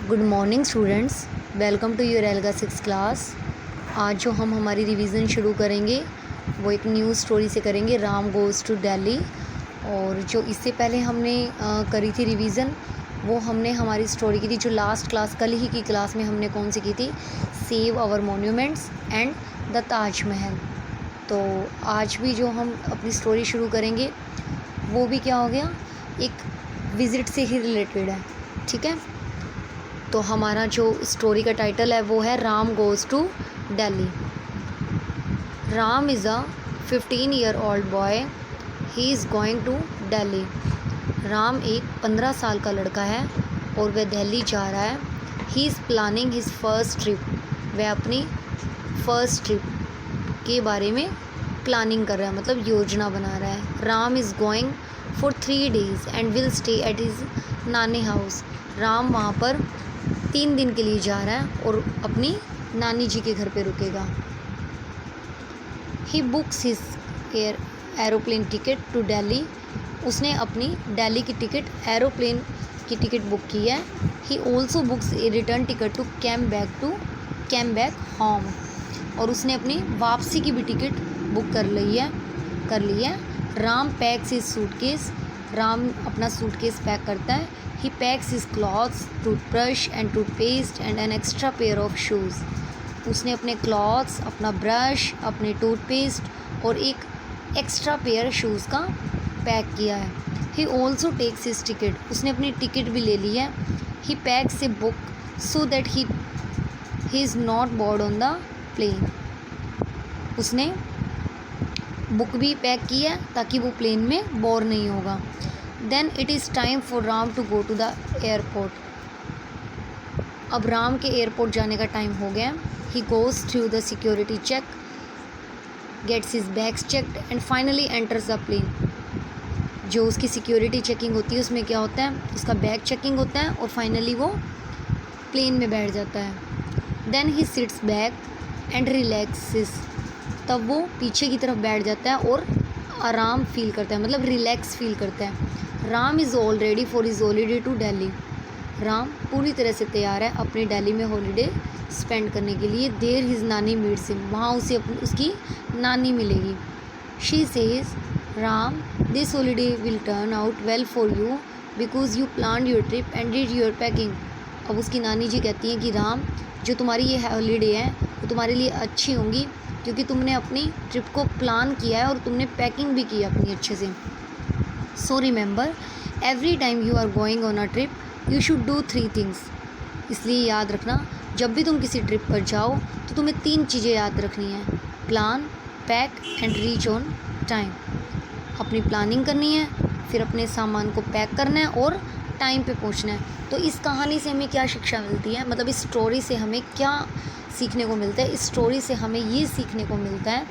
Good morning students, welcome to your एल्गा 6 class. आज जो हम हमारी रिवीजन शुरू करेंगे वो एक न्यू स्टोरी से करेंगे, राम गोज़ टू दिल्ली। और जो इससे पहले हमने करी थी रिवीजन, वो हमने हमारी स्टोरी की थी जो लास्ट क्लास, कल ही की क्लास में हमने कौन सी की थी, save our monuments and the Taj Mahal. तो आज भी जो हम अपनी स्टोरी शुरू करेंगे वो भी क्या हो गया, एक विज़िट से ही रिलेटेड है। ठीक है, तो हमारा जो स्टोरी का टाइटल है वो है Ram goes to Delhi. Ram is a 15-year-old boy, he is going to Delhi. Ram एक 15 साल का लड़का है और वह दिल्ली जा रहा है। He is planning his first trip, वह अपनी फ़र्स्ट ट्रिप के बारे में प्लानिंग कर रहा है, मतलब योजना बना रहा है। Ram is going for 3 days and will stay at his नानी हाउस। राम वहाँ पर 3 दिन के लिए जा रहा है और अपनी नानी जी के घर पे रुकेगा। He books his aeroplane ticket to Delhi, उसने अपनी दिल्ली की टिकट, एरोप्लेन की टिकट बुक की है। He also books a return ticket to came back home, और उसने अपनी वापसी की भी टिकट बुक कर ली है। Ram PACS his suitcase, Ram अपना सूटकेस पैक करता है। He packs his clothes, toothbrush and toothpaste and an extra pair of shoes. उसने अपने क्लॉथ्स, अपना ब्रश, अपने टूथपेस्ट और एक एक्स्ट्रा पेयर शूज़ का पैक किया है। He also takes his ticket, उसने अपनी टिकट भी ले ली है। He packs a book so that he is not bored on the plane. उसने बुक भी पैक की है ताकि वो प्लेन में बोर नहीं होगा। Then it is time for Ram to go to the airport. अब राम के एयरपोर्ट जाने का टाइम हो गया। He goes through the security check, gets his bags checked and finally enters the plane. जो उसकी सिक्योरिटी चेकिंग होती है उसमें क्या होता है, उसका बैग चेकिंग होता है और फाइनली वो प्लेन में बैठ जाता है। Then he sits back and relaxes. तब वो पीछे की तरफ बैठ जाता है और आराम फील करता है, मतलब रिलैक्स फील करता है। Ram is all ready for his holiday to Delhi, Ram पूरी तरह से तैयार है अपनी दिल्ली में हॉलीडे स्पेंड करने के लिए। देर हिज नानी मीट्स हिम, वहाँ उसे उसकी नानी मिलेगी। She says, Ram this holiday will turn out well for you because you plan your trip and did your packing. अब उसकी नानी जी कहती हैं कि राम, जो तुम्हारी ये हॉलीडे है वो तुम्हारे लिए अच्छी होंगी क्योंकि तुमने अपनी ट्रिप को प्लान किया है और तुमने पैकिंग भी की अपनी अच्छे से। So remember, every time you are going on a trip you should do 3 things. इसलिए याद रखना, जब भी तुम किसी ट्रिप पर जाओ तो तुम्हें 3 चीज़ें याद रखनी है, plan, pack and reach on time. अपनी प्लानिंग करनी है, फिर अपने सामान को पैक करना है और टाइम पे पहुंचना है। तो इस कहानी से हमें क्या शिक्षा मिलती है, मतलब इस स्टोरी से हमें क्या सीखने को मिलता है। इस स्टोरी से हमें ये सीखने को मिलता है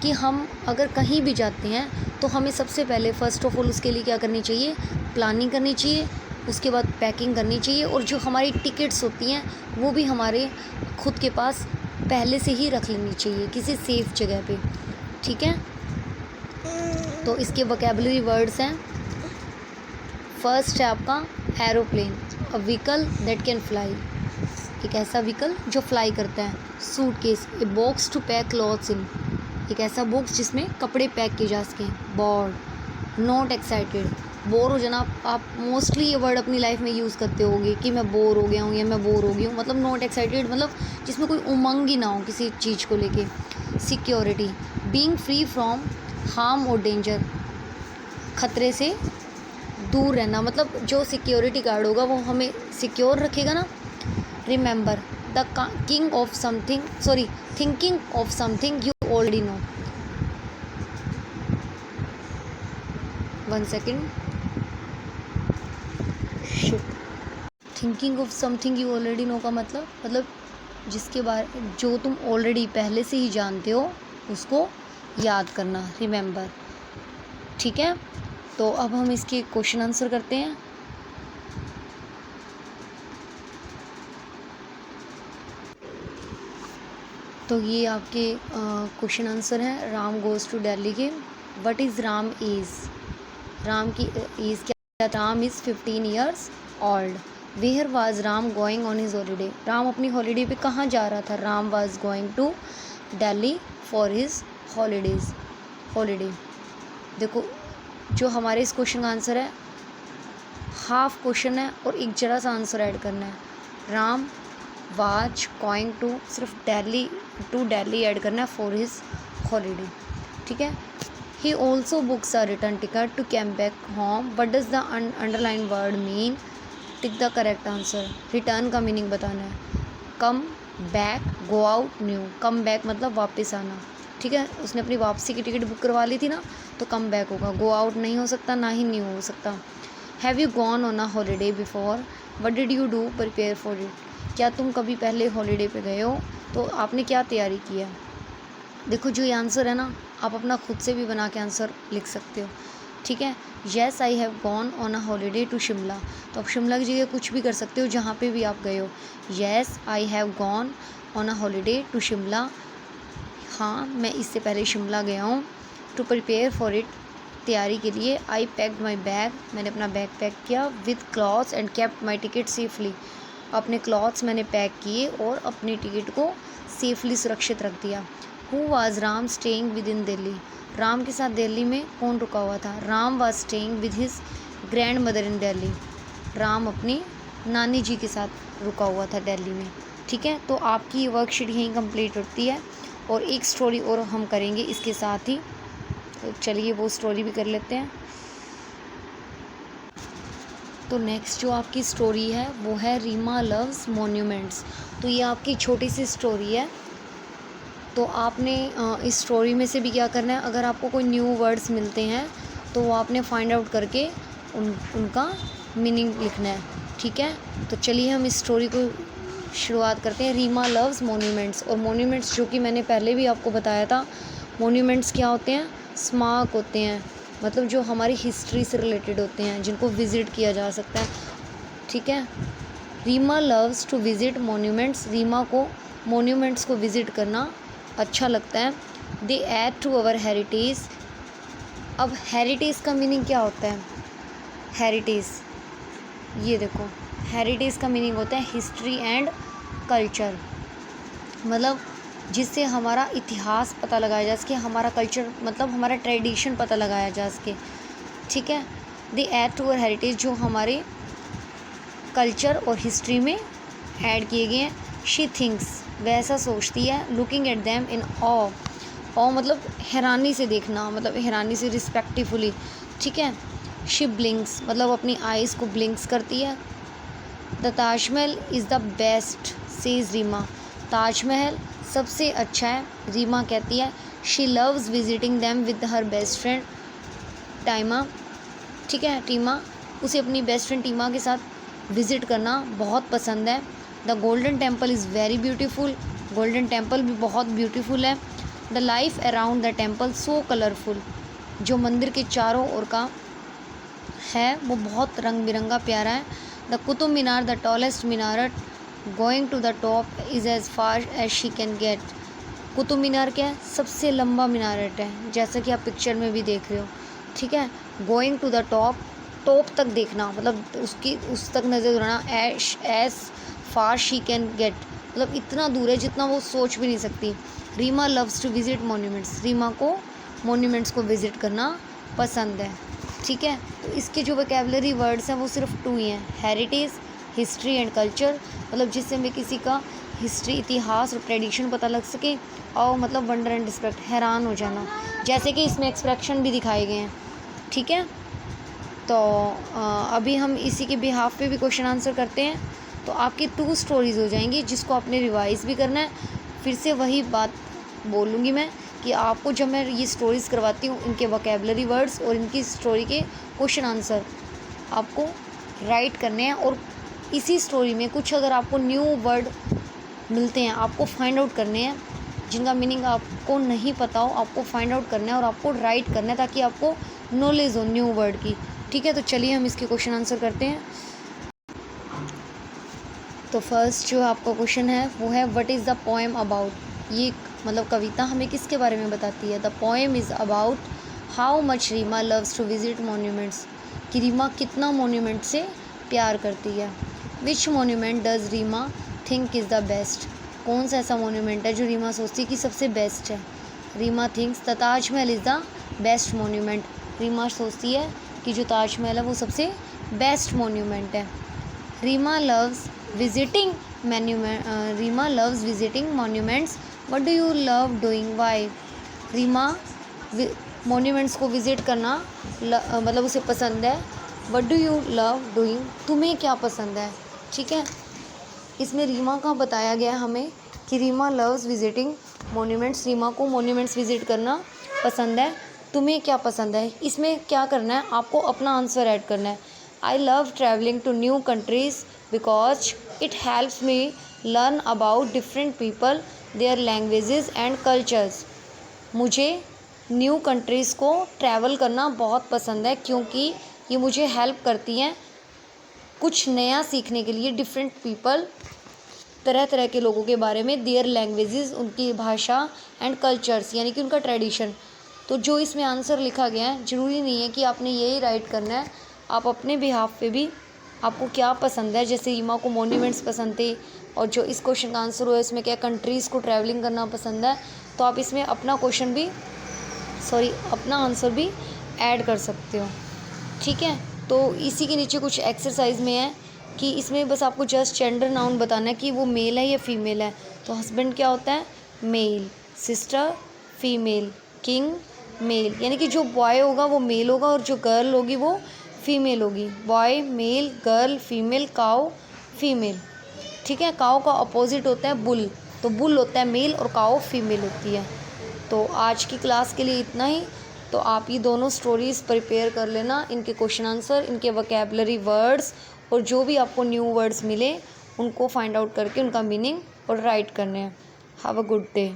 कि हम अगर कहीं भी जाते हैं तो हमें सबसे पहले फ़र्स्ट ऑफ ऑल उसके लिए क्या करनी चाहिए, प्लानिंग करनी चाहिए, उसके बाद पैकिंग करनी चाहिए और जो हमारी टिकट्स होती हैं वो भी हमारे खुद के पास पहले से ही रख लेनी चाहिए किसी सेफ़ जगह पे। ठीक है, तो इसके वोकैबुलरी वर्ड्स हैं। फर्स्ट है आपका aeroplane, a vehicle that can fly, एक ऐसा व्हीकल जो फ्लाई करता है। Suitcase, a box to pack clothes in, एक ऐसा बॉक्स जिसमें कपड़े पैक किए जा सकें। बोर्ड, नॉट एक्साइटेड, बोर हो जाना, आप मोस्टली ये वर्ड अपनी लाइफ में यूज़ करते होगे कि मैं बोर हो गया हूँ या मैं बोर हो गई हूँ, मतलब नॉट एक्साइटेड मतलब जिसमें कोई उमंग ही ना हो किसी चीज़ को लेके। Security, being free from harm और डेंजर, खतरे से दूर रहना, मतलब जो सिक्योरिटी गार्ड होगा वो हमें सिक्योर रखेगा ना। Remember, the thinking of something you already know. 1 second, thinking of something you already know का मतलब जिसके बारे जो तुम ऑलरेडी पहले से ही जानते हो उसको याद करना, रिमेंबर। ठीक है, तो अब हम इसके क्वेश्चन आंसर करते हैं। तो ये आपके क्वेश्चन आंसर हैं राम गोज़ टू दिल्ली के। What is Ram age, Ram की एज क्या, Ram is 15 years old। Where was Ram going on his holiday, Ram अपनी हॉलीडे पे कहाँ जा रहा था, Ram was going to Delhi for his holiday. देखो जो हमारे इस क्वेश्चन का आंसर है, हाफ क्वेश्चन है और एक जरा सा आंसर ऐड करना है। राम वाज गोइंग टू, सिर्फ दिल्ली ऐड करना है फॉर हिज हॉलीडे, ठीक है। He also books a return ticket to came back home, what does the underline word mean, tick the correct answer. Return का मीनिंग बताना है। Come back, go out, new. Come back मतलब वापस आना, ठीक है। उसने अपनी वापसी की टिकट बुक करवा ली थी ना, तो कम बैक होगा। गो आउट नहीं हो सकता, ना ही न्यू हो सकता। Have you gone on a holiday before, what did you do prepare for it, क्या तुम कभी पहले हॉलीडे पे गए हो, तो आपने क्या तैयारी की है। देखो जो ये आंसर है ना, आप अपना खुद से भी बना के आंसर लिख सकते हो, ठीक है। Yes I have gone on a holiday to Shimla, तो आप शिमला की जगह कुछ भी कर सकते हो जहाँ पे भी आप गए हो। Yes I have gone on a holiday to Shimla, हाँ मैं इससे पहले शिमला गया हूँ। टू प्रिपेयर फॉर इट, तैयारी के लिए। आई पैक्ड माई बैग, मैंने अपना बैग पैक किया। With clothes and kept my ticket safely, अपने क्लॉथ्स मैंने पैक किए और अपनी टिकट को सेफली सुरक्षित रख दिया। Who was Ram staying with in Delhi, Ram के साथ दिल्ली में कौन रुका हुआ था। Ram was staying with his grand mother in Delhi, Ram अपनी नानी जी के साथ रुका हुआ था दिल्ली में, ठीक है। तो आपकी वर्कशीट यहीं कंप्लीट होती है और एक स्टोरी और हम करेंगे इसके साथ ही, तो चलिए वो स्टोरी भी कर लेते हैं। तो नेक्स्ट जो आपकी स्टोरी है वो है रीमा लव्स मॉन्यूमेंट्स। तो ये आपकी छोटी सी स्टोरी है। तो आपने इस स्टोरी में से भी क्या करना है, अगर आपको कोई न्यू वर्ड्स मिलते हैं तो वो आपने फाइंड आउट करके उनका मीनिंग लिखना है, ठीक है। तो चलिए हम इस स्टोरी को शुरुआत करते हैं। रीमा लव्स मॉन्यूमेंट्स, और मॉन्यूमेंट्स जो कि मैंने पहले भी आपको बताया था, मॉन्यूमेंट्स क्या होते हैं, स्मारक होते हैं, मतलब जो हमारी हिस्ट्री से रिलेटेड होते हैं, जिनको विज़िट किया जा सकता है, ठीक है। Reema loves to visit monuments, Reema को मॉन्यूमेंट्स को विज़िट करना अच्छा लगता है। They add to our heritage, अब हेरिटेज का मीनिंग क्या होता है, हेरिटेज, ये देखो हेरिटेज का मीनिंग होता है हिस्ट्री एंड कल्चर, मतलब जिससे हमारा इतिहास पता लगाया जा सके, हमारा कल्चर मतलब हमारा ट्रेडिशन पता लगाया जा सके, ठीक है। They add to our heritage, जो हमारे कल्चर और हिस्ट्री में ऐड किए गए हैं। शी थिंक्स, वैसा सोचती है। लुकिंग एट दैम इन ऑ, ऑ मतलब हैरानी से देखना, मतलब हैरानी से रिस्पेक्टफुली, ठीक है। शी ब्लिंक्स मतलब अपनी आइज़ को ब्लिंक्स करती है। The Taj Mahal is the best says Reema, Taj Mahal सबसे अच्छा है, रीमा कहती है। She loves visiting them with her best friend टाइमा, ठीक है। टीमा, उसे अपनी बेस्ट फ्रेंड टीमा के साथ विज़िट करना बहुत पसंद है। The golden temple is very beautiful, golden temple भी बहुत ब्यूटीफुल है। The life around the temple so colourful, जो मंदिर के चारों ओर का है वो बहुत रंग बिरंगा प्यारा है। The Qutub Minar the tallest minaret, going to the top is as far as she can get, Qutub Minar क्या है, सबसे लंबा मीनारट है, जैसा कि आप पिक्चर में भी देख रहे हो, ठीक है। Going to the top, top तक देखना मतलब उसकी उस तक नज़र दौड़ाना। As far she can get, मतलब इतना दूर है जितना वो सोच भी नहीं सकती। Reema loves to visit monuments, Reema को मॉन्यूमेंट्स को विज़िट करना पसंद है, ठीक है। तो इसके जो वोकैबुलरी वर्ड्स हैं वो सिर्फ 2 ही हैं, हेरिटेज, हिस्ट्री एंड कल्चर, मतलब जिससे हमें किसी का हिस्ट्री, इतिहास और ट्रेडिशन पता लग सके, और मतलब वंडर एंड रिस्पेक्ट, हैरान हो जाना, जैसे कि इसमें एक्सप्रेशन भी दिखाए गए हैं, ठीक है। तो अभी हम इसी के बिहाफ पे भी क्वेश्चन आंसर करते हैं। तो आपकी 2 स्टोरीज़ हो जाएंगी, जिसको आपने रिवाइज़ भी करना है। फिर से वही बात बोलूँगी मैं कि आपको जब मैं ये स्टोरीज़ करवाती हूँ, इनके वोकैबुलरी वर्ड्स और इनकी स्टोरी के क्वेश्चन आंसर आपको राइट करने हैं, और इसी स्टोरी में कुछ अगर आपको न्यू वर्ड मिलते हैं आपको फाइंड आउट करने हैं, जिनका मीनिंग आपको नहीं पता हो आपको फाइंड आउट करना है और आपको राइट करना है, ताकि आपको नॉलेज हो न्यू वर्ड की, ठीक है। तो चलिए हम इसके क्वेश्चन आंसर करते हैं। तो फर्स्ट जो आपका क्वेश्चन है वो है what is the poem about, ये मतलब कविता हमें किसके बारे में बताती है। The poem is about how much Reema loves to visit monuments, कि रीमा कितना मॉन्यूमेंट से प्यार करती है। Which monument does Reema think is the best? कौन सा ऐसा मोन्यूमेंट है जो रीमा सोचती है कि सबसे बेस्ट है? Reema thinks the Taj Mahal is the best monument. Reema सोचती है कि जो ताजमहल है वो सबसे बेस्ट मोन्यूमेंट है। Reema loves visiting monuments. What do you love doing? Why? Reema monuments को विज़िट करना मतलब उसे पसंद है। What do you love doing? तुम्हें क्या पसंद है? ठीक है, इसमें रीमा का बताया गया है हमें कि Reema loves visiting monuments. Reema को मोन्यूमेंट्स विज़िट करना पसंद है। तुम्हें क्या पसंद है? इसमें क्या करना है, आपको अपना आंसर ऐड करना है। I love travelling to new countries because it helps me learn about different people, their languages and cultures. मुझे न्यू कंट्रीज़ को ट्रैवल करना बहुत पसंद है क्योंकि ये मुझे हेल्प करती हैं कुछ नया सीखने के लिए। डिफरेंट पीपल, तरह तरह के लोगों के बारे में, देयर लैंग्वेजेस, उनकी भाषा, एंड कल्चर्स यानी कि उनका ट्रेडिशन। तो जो इसमें आंसर लिखा गया है ज़रूरी नहीं है कि आपने यही राइट करना है, आप अपने बिहाफ पे भी आपको क्या पसंद है। जैसे रीमा को मोन्यूमेंट्स पसंद थे और जो इस क्वेश्चन का आंसर हुआ है इसमें क्या कंट्रीज़ को ट्रैवलिंग करना पसंद है, तो आप इसमें अपना अपना आंसर भी ऐड कर सकते हो। ठीक है, तो इसी के नीचे कुछ एक्सरसाइज में है कि इसमें बस आपको जस्ट जेंडर नाउन बताना है कि वो मेल है या फीमेल है। तो हस्बैंड क्या होता है? Male. Sister female. King male, यानी कि जो बॉय होगा वो मेल होगा और जो गर्ल होगी वो फीमेल होगी। बॉय मेल, गर्ल फीमेल, काऊ फीमेल। ठीक है, काऊ का अपोजिट होता है बुल, तो बुल होता है मेल और काऊ फीमेल होती है। तो आज की क्लास के लिए इतना ही। तो आप ये दोनों स्टोरीज़ प्रिपेयर कर लेना, इनके क्वेश्चन आंसर, इनके वोकैबुलरी वर्ड्स और जो भी आपको न्यू वर्ड्स मिले उनको फाइंड आउट करके उनका मीनिंग और राइट करने हैं। Have a good day.